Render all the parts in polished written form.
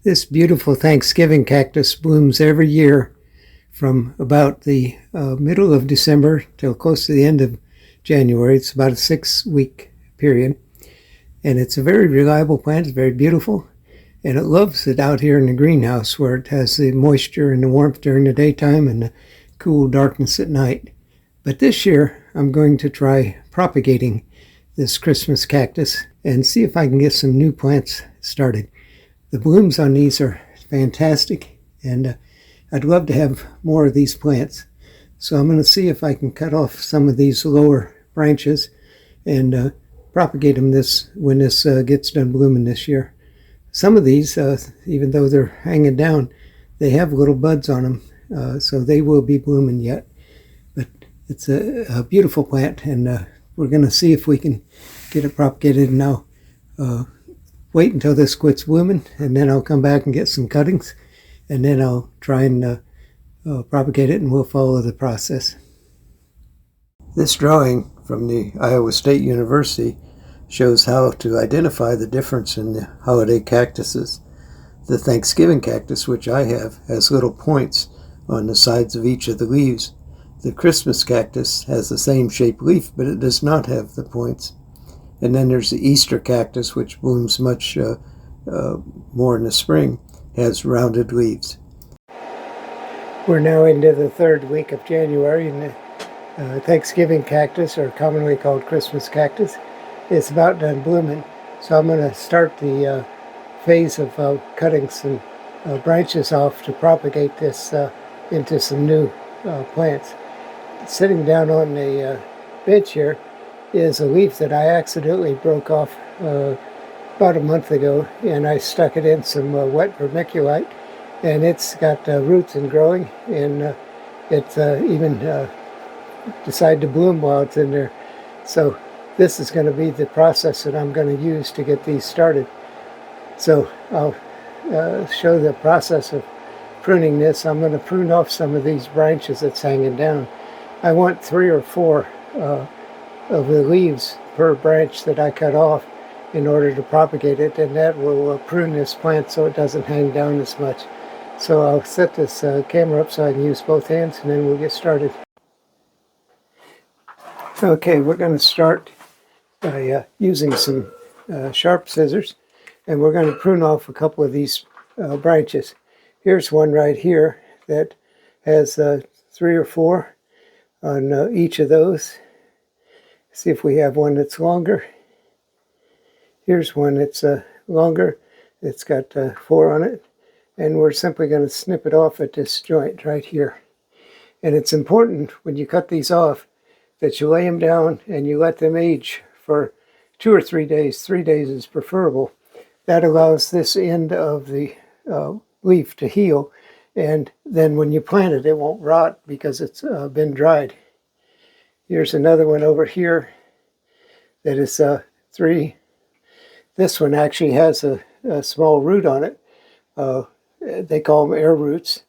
This beautiful Thanksgiving cactus blooms every year from about the middle of December till close to the end of January. It's about a 6-week period. And it's a very reliable plant. It's very beautiful. And it loves it out here in the greenhouse where it has the moisture and the warmth during the daytime and the cool darkness at night. But this year, I'm going to try propagating this Christmas cactus and see if I can get some new plants started. The blooms on these are fantastic, and I'd love to have more of these plants. So I'm going to see if I can cut off some of these lower branches and propagate them when this gets done blooming this year. Some of these, even though they're hanging down, they have little buds on them, so they will be blooming yet. But it's a beautiful plant, and we're going to see if we can get it propagated now. Wait until this quits blooming, and then I'll come back and get some cuttings, and then I'll try and propagate it, and we'll follow the process. This drawing from the Iowa State University shows how to identify the difference in the holiday cactuses. The Thanksgiving cactus, which I have, has little points on the sides of each of the leaves. The Christmas cactus has the same shaped leaf, but it does not have the points. And then there's the Easter cactus, which blooms much more in the spring, has rounded leaves. We're now into the 3rd week of January, and the Thanksgiving cactus, or commonly called Christmas cactus, is about done blooming. So I'm going to start the phase of cutting some branches off to propagate this into some new plants. Sitting down on the bench here is a leaf that I accidentally broke off about a month ago, and I stuck it in some wet vermiculite, and it's got roots and growing, and it even decided to bloom while it's in there. So this is going to be the process that I'm going to use to get these started. So I'll show the process of pruning this. I'm going to prune off some of these branches that's hanging down. I want 3 or 4 of the leaves per branch that I cut off in order to propagate it, and that will prune this plant so it doesn't hang down as much. So I'll set this camera up so I can use both hands, and then we'll get started. Okay, we're going to start by using some sharp scissors, and we're going to prune off a couple of these branches. Here's one right here that has 3 or 4 on each of those. See if we have one that's longer. Here's one that's longer. It's got 4 on it. And we're simply going to snip it off at this joint right here. And it's important when you cut these off that you lay them down and you let them age for 2 or 3 days. 3 days is preferable. That allows this end of the leaf to heal. And then when you plant it, it won't rot because it's been dried. Here's another one over here that is 3. This one actually has a small root on it. They call them air roots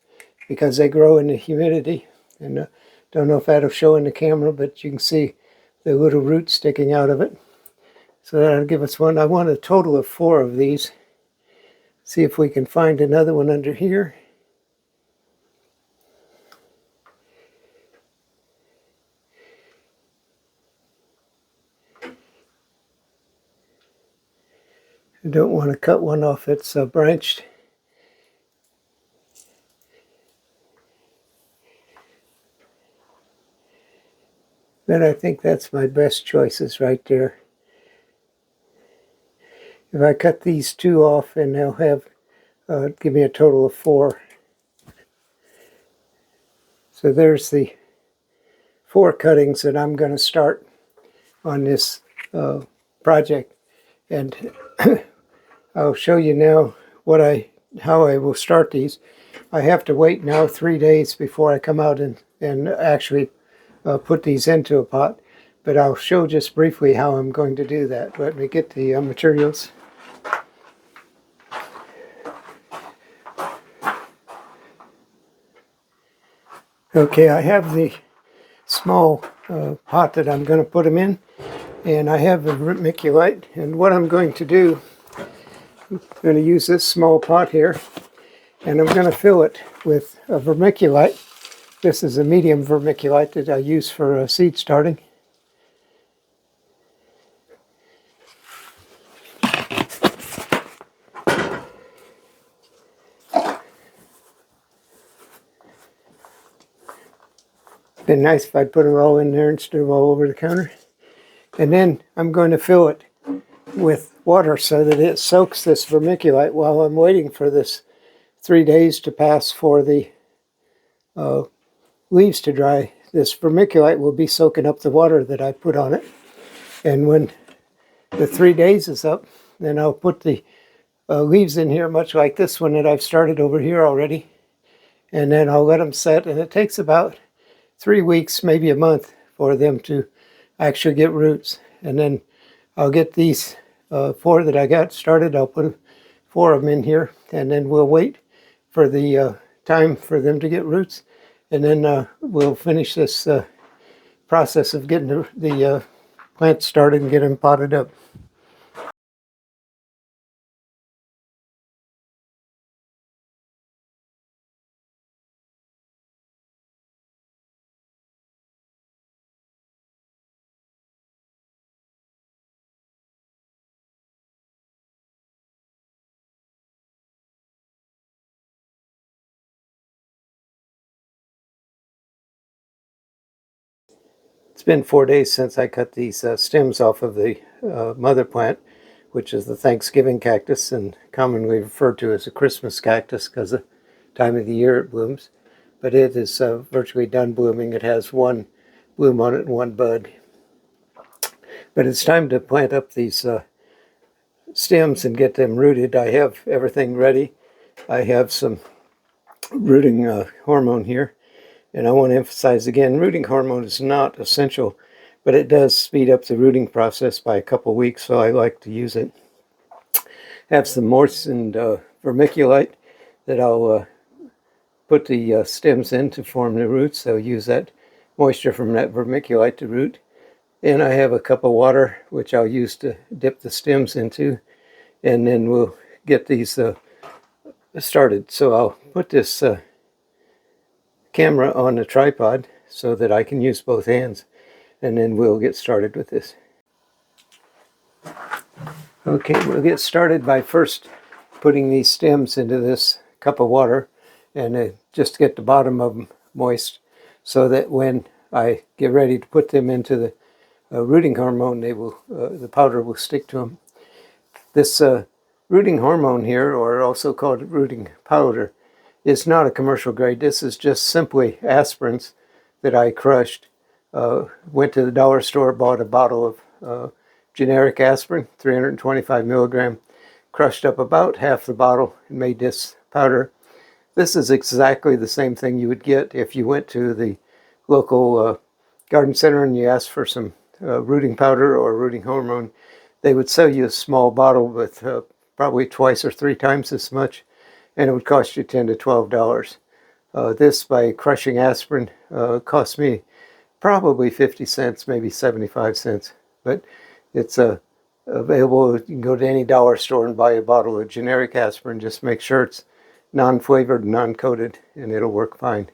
because they grow in the humidity. And don't know if that'll show in the camera, but you can see the little root sticking out of it. So that'll give us one. I want a total of 4 of these. See if we can find another one under here. I don't want to cut one off that's branched. Then I think that's my best choices right there. If I cut these 2 off, and they'll have give me a total of 4. So there's the 4 cuttings that I'm going to start on this project, and I'll show you now how I will start these. I have to wait now 3 days before I come out and actually put these into a pot, but I'll show just briefly how I'm going to do that. Let me get the materials. Okay, I have the small pot that I'm going to put them in, and I have a vermiculite, and what I'm going to do I'm going to use this small pot here, and I'm going to fill it with a vermiculite. This is a medium vermiculite that I use for seed starting. Been nice if I'd put them all in there instead of all over the counter. And then I'm going to fill it with water so that it soaks this vermiculite while I'm waiting for this 3 days to pass for the leaves to dry. This vermiculite will be soaking up the water that I put on it. And when the 3 days is up, then I'll put the leaves in here, much like this one that I've started over here already. And then I'll let them set, and it takes about 3 weeks, maybe a month, for them to actually get roots. And then I'll get these 4 that I got started. I'll put 4 of them in here, and then we'll wait for the time for them to get roots. And then we'll finish this process of getting the plants started and get them potted up. It's been 4 days since I cut these stems off of the mother plant, which is the Thanksgiving cactus, and commonly referred to as a Christmas cactus because of the time of the year it blooms. But it is virtually done blooming. It has 1 bloom on it and 1 bud. But it's time to plant up these stems and get them rooted. I have everything ready. I have some rooting hormone here. And I want to emphasize again, rooting hormone is not essential, but it does speed up the rooting process by a couple weeks, so I like to use it. I have some moistened vermiculite that I'll put the stems in to form the roots. I'll use that moisture from that vermiculite to root. And I have a cup of water, which I'll use to dip the stems into, and then we'll get these started. So I'll put this camera on the tripod so that I can use both hands, and then we'll get started with this. Okay, we'll get started by first putting these stems into this cup of water, and just get the bottom of them moist so that when I get ready to put them into the rooting hormone, they will the powder will stick to them. This rooting hormone here, or also called rooting powder, is not a commercial grade. This is just simply aspirins that I crushed. Went to the dollar store, bought a bottle of generic aspirin, 325 milligram, crushed up about half the bottle and made this powder. This is exactly the same thing you would get if you went to the local garden center and you asked for some rooting powder or rooting hormone. They would sell you a small bottle with probably 2 or 3 times this much, and it would cost you $10 to $12. This, by crushing aspirin, cost me probably 50 cents, maybe 75 cents. But it's available. You can go to any dollar store and buy a bottle of generic aspirin. Just make sure it's non-flavored, non-coated, and it'll work fine.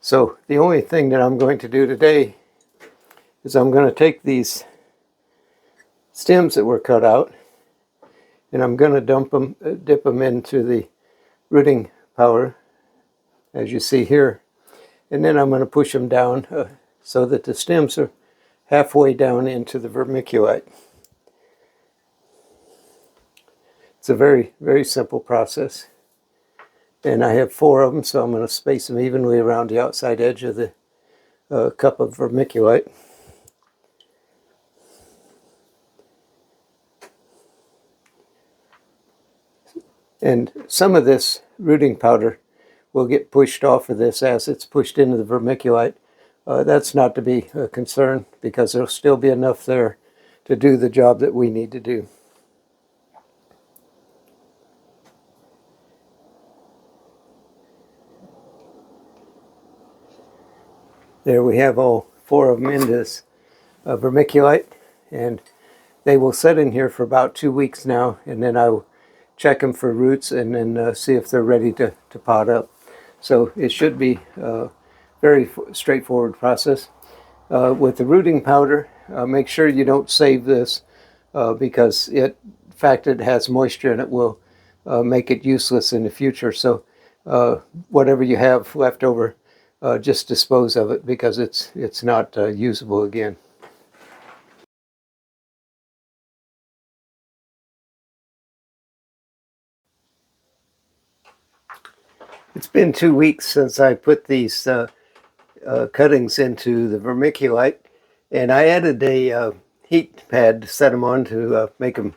So the only thing that I'm going to do today is I'm going to take these stems that were cut out, and I'm going to dip them into the rooting powder, as you see here, and then I'm going to push them down so that the stems are halfway down into the vermiculite. It's a very, very simple process, and I have 4 of them, so I'm going to space them evenly around the outside edge of the cup of vermiculite. And some of this rooting powder will get pushed off of this as it's pushed into the vermiculite. That's not to be a concern, because there'll still be enough there to do the job that we need to do. There we have all 4 of them in this vermiculite, and they will set in here for about 2 weeks now, and then I will check them for roots, and then see if they're ready to pot up. So it should be a very straightforward process. With the rooting powder, make sure you don't save this because the fact it has moisture in it will make it useless in the future. So whatever you have left over, just dispose of it because it's not usable again. It's been 2 weeks since I put these cuttings into the vermiculite, and I added a heat pad to set them on to make them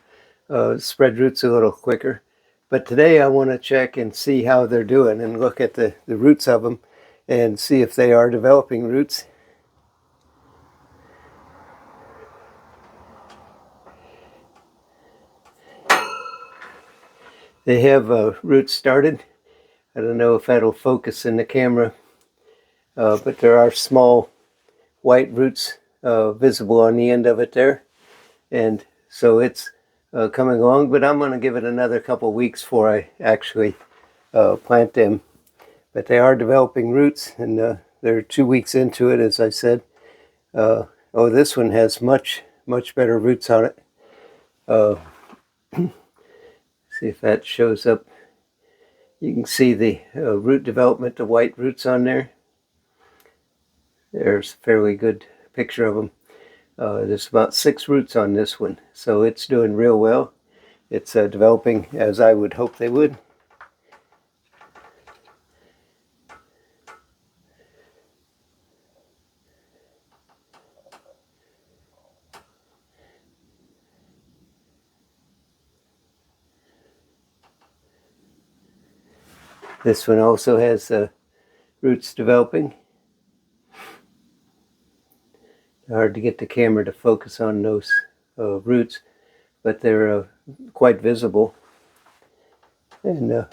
spread roots a little quicker. But today I want to check and see how they're doing and look at the roots of them and see if they are developing roots. They have roots started. I don't know if that'll focus in the camera, but there are small white roots visible on the end of it there. And so it's coming along, but I'm going to give it another couple weeks before I actually plant them. But they are developing roots, and they're 2 weeks into it, as I said. Oh, this one has much better roots on it. See if that shows up. You can see the root development, the white roots on there. There's a fairly good picture of them. There's about 6 roots on this one, so it's doing real well. It's developing as I would hope they would. This one also has roots developing. Hard to get the camera to focus on those roots, but they're quite visible. And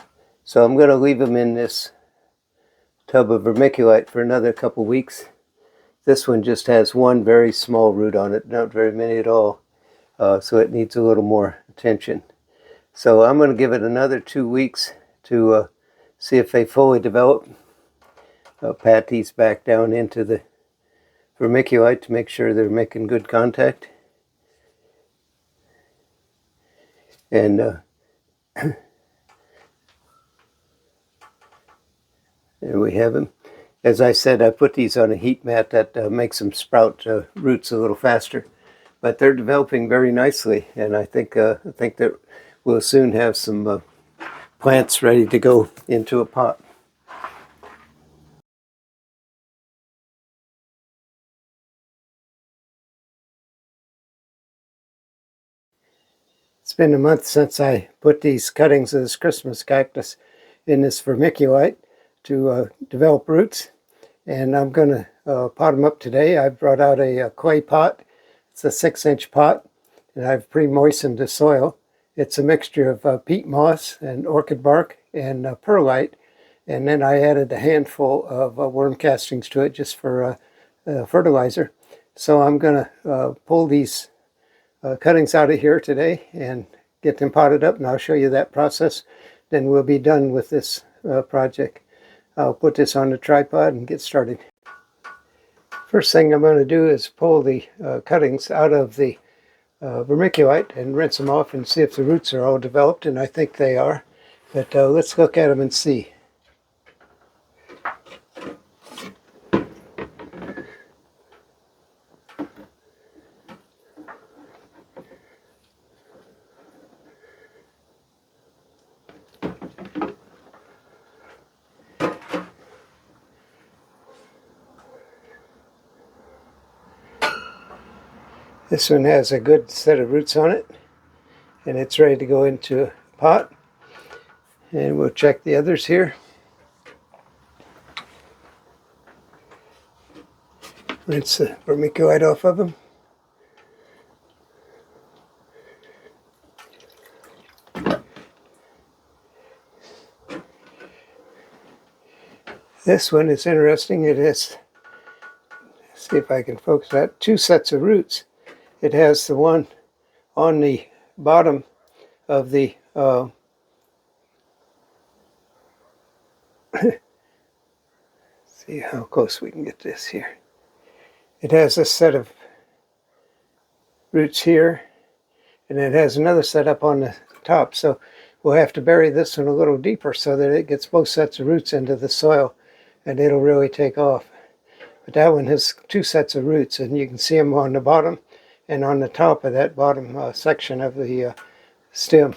so I'm going to leave them in this tub of vermiculite for another couple weeks. This one just has one very small root on it, not very many at all, so it needs a little more attention. So I'm going to give it another 2 weeks to see if they fully develop. Pat these back down into the vermiculite to make sure they're making good contact. And there we have them. As I said, I put these on a heat mat that makes them sprout roots a little faster. But they're developing very nicely, and I think that we'll soon have some plants ready to go into a pot. It's been a month since I put these cuttings of this Christmas cactus in this vermiculite to develop roots, and I'm going to pot them up today. I brought out a clay pot. It's a 6-inch pot, and I've pre-moistened the soil. It's a mixture of peat moss and orchid bark and perlite, and then I added a handful of worm castings to it just for fertilizer. So I'm going to pull these cuttings out of here today and get them potted up, and I'll show you that process. Then we'll be done with this project. I'll put this on the tripod and get started. First thing I'm going to do is pull the cuttings out of the vermiculite and rinse them off and see if the roots are all developed, and I think they are. But let's look at them and see. This one has a good set of roots on it, and it's ready to go into a pot. And we'll check the others here. Rinse the vermiculite off of them. This one is interesting. It has, let's see if I can focus that, 2 sets of roots. It has the one on the bottom of the See how close we can get this here. It has a set of roots here, and it has another set up on the top. So we'll have to bury this one a little deeper so that it gets both sets of roots into the soil, and it'll really take off. But that one has two sets of roots, and you can see them on the bottom and on the top of that bottom section of the stem.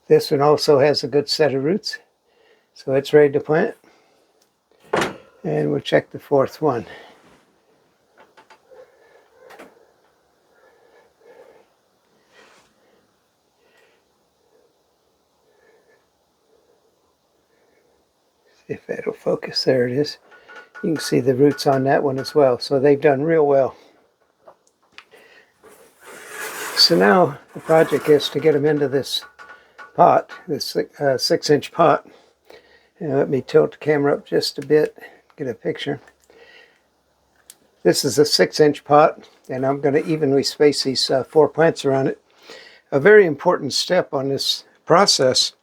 This one also has a good set of roots, so it's ready to plant. And we'll check the fourth one. See if that'll focus. There it is. You can see the roots on that one as well, so they've done real well. So now the project is to get them into this pot, this 6-inch pot. And let me tilt the camera up just a bit, get a picture. This is a 6-inch pot, and I'm going to evenly space these 4 plants around it. A very important step on this process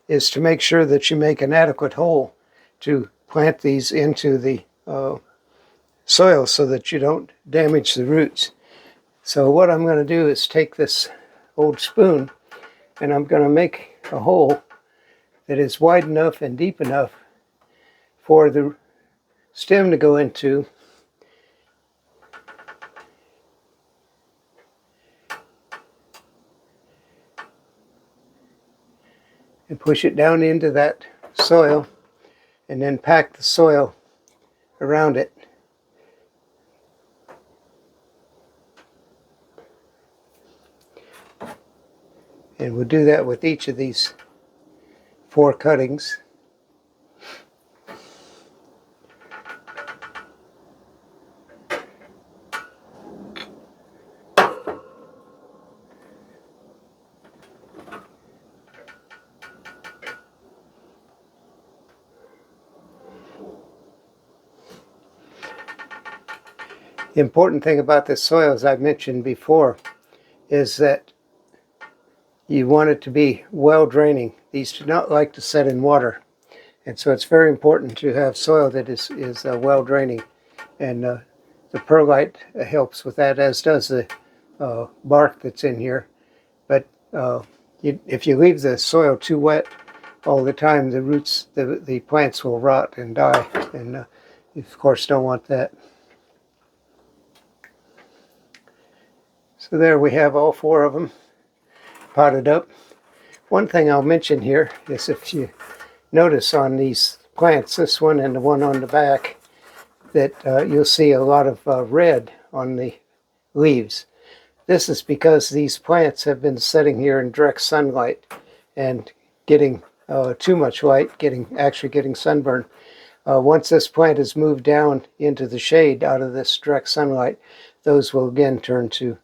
is to make sure that you make an adequate hole to plant these into the soil so that you don't damage the roots. So what I'm going to do is take this old spoon, and I'm going to make a hole that is wide enough and deep enough for the stem to go into. And push it down into that soil, and then pack the soil around it. And we'll do that with each of these 4 cuttings. The important thing about this soil, as I've mentioned before, is that you want it to be well draining. These do not like to set in water, and so it's very important to have soil that is well draining, and the perlite helps with that, as does the bark that's in here. But if you leave the soil too wet all the time, the roots, the plants will rot and die, and you of course don't want that. So there we have all 4 of them potted up. One thing I'll mention here is, if you notice on these plants, this one and the one on the back, that you'll see a lot of red on the leaves. This is because these plants have been sitting here in direct sunlight and getting too much light, actually getting sunburn. Once this plant is moved down into the shade out of this direct sunlight, those will again turn to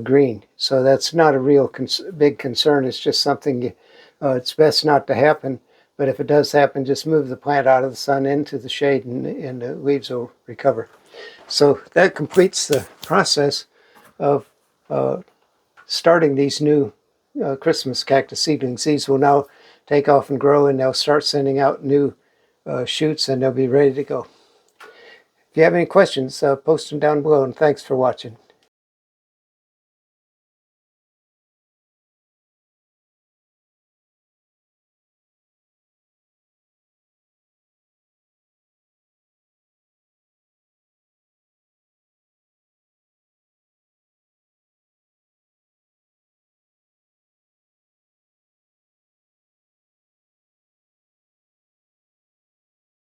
green. So that's not a real big concern. It's just something it's best not to happen. But if it does happen, just move the plant out of the sun into the shade, and the leaves will recover. So that completes the process of starting these new Christmas cactus seedlings. These will now take off and grow, and they'll start sending out new shoots, and they'll be ready to go. If you have any questions, post them down below, and thanks for watching.